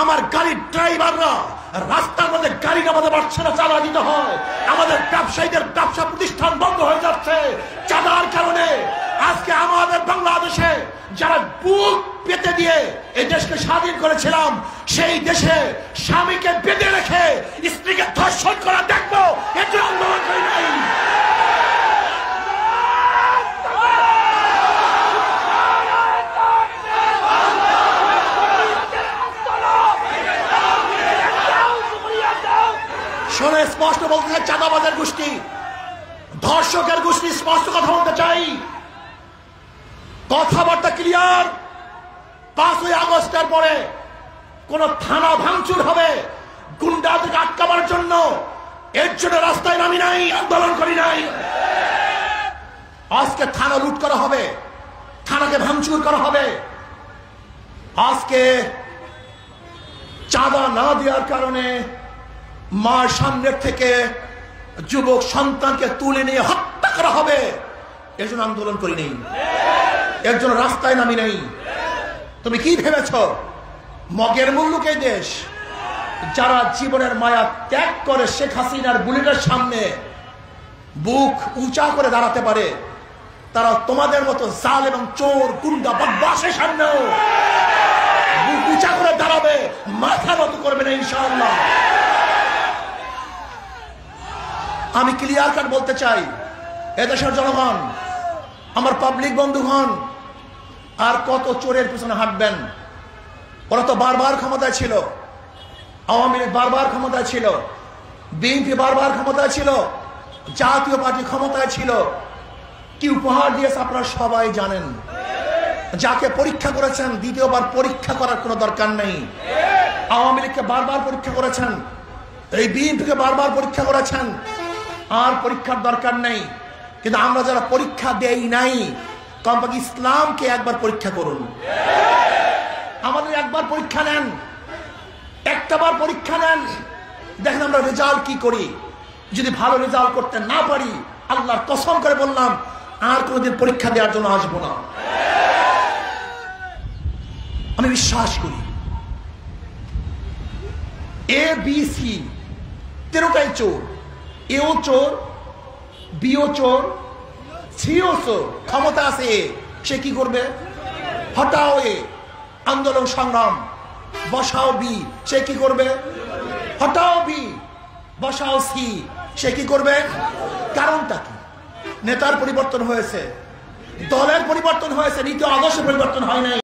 আমার গাড়ির ড্রাইভাররা রাস্তার মধ্যে গাড়ি নামাতে পারছে না, চাঁদা দিতে হয়। আমাদের ব্যবসায়ীদের ব্যবসা প্রতিষ্ঠান বন্ধ হয়ে যাচ্ছে চাঁদার কারণে। আজকে আমাদের বাংলাদেশে যারা বুক পেতে দিয়ে এই দেশকে স্বাধীন করেছিলাম, সেই দেশে স্বামীকে বেঁধে রেখে স্ত্রীকে ধর্ষণ করা দেখবো, এটা আন্দোলন করি নাই। শোনে, স্পষ্ট বলতে চাই, চাঁদাবাজের গোষ্ঠী, ধর্ষকের গোষ্ঠী, স্পষ্ট কথা বলতে চাই, কথাবার্তা ক্লিয়ার। 5ই আগস্টের পরে কোন থানা ভাঙচুর হবে গুন্ডাদেরকে আটকাবার জন্য, এর জন্য রাস্তায় নামি নাই, আন্দোলন করি নাই। আজকে থানা লুট করা হবে, থানাকে ভাঙচুর করা হবে। আজকে চাঁদা না দেওয়ার কারণে মার সামনের থেকে যুবক সন্তানকে তুলে নিয়ে হত্যা করা হবে, এর জন্য আন্দোলন করি নেই, এর জন্য রাস্তায় নামি নেই। তুমি কি ভেবেছ মগের মুল্লুক এই দেশ? যারা জীবনের মায়া ত্যাগ করে শেখ হাসিনার বুলেটের সামনে বুক উঁচা করে দাঁড়াতে পারে, তারা তোমাদের মতো জাল এবং চোর গুন্ডা বদমাশের সামনেও বুক উঁচা করে দাঁড়াবে, মাথা নত করবে না ইনশাআল্লাহ। আমি ক্লিয়ার কাট বলতে চাই, এদেশের জনগণ, আমার পাবলিক বন্ধুগণ, আর কত চোরের পিছনে হাঁটবেন? ওরা তো বারবার ক্ষমতায় ছিল, আওয়ামী লীগ বারবার ক্ষমতায় ছিল, বিএনপি বারবার ক্ষমতায় ছিল, জাতীয় পার্টি ক্ষমতায় ছিল। কি উপহার দিয়েছে আপনারা সবাই জানেন। যাকে পরীক্ষা করেছেন দ্বিতীয়বার পরীক্ষা করার কোনো দরকার নেই। আওয়ামী লীগকে বারবার পরীক্ষা করেছেন, এই বিএনপিকে বারবার পরীক্ষা করেছেন, আর পরীক্ষার দরকার নেই। কিন্তু আমরা যারা পরীক্ষা দেই নাই, কমপক্ষে ইসলামকে একবার পরীক্ষা করুন। আমাদের একবার পরীক্ষা নেন, একটাবার পরীক্ষা নেন, দেখেন আমরা রেজাল্ট কি করি। যদি ভালো রেজাল্ট করতে না পারি, আল্লাহর কসম করে বললাম, আর কোনোদিন পরীক্ষা দেওয়ার জন্য আসবো না। আমি বিশ্বাস করি এ বি সি 13টাই চোর, এও চোর, বিও চোর, সিও চোর। ক্ষমতা আছে এ, সে কি করবে? হটাও এ, আন্দোলন সংগ্রাম, বসাও বি, সে কি করবে? হটাও বি, বসাও সি, সে কি করবে? কারণটা কি? নেতার পরিবর্তন হয়েছে, দলের পরিবর্তন হয়েছে, নীতি আদর্শ পরিবর্তন হয় নাই।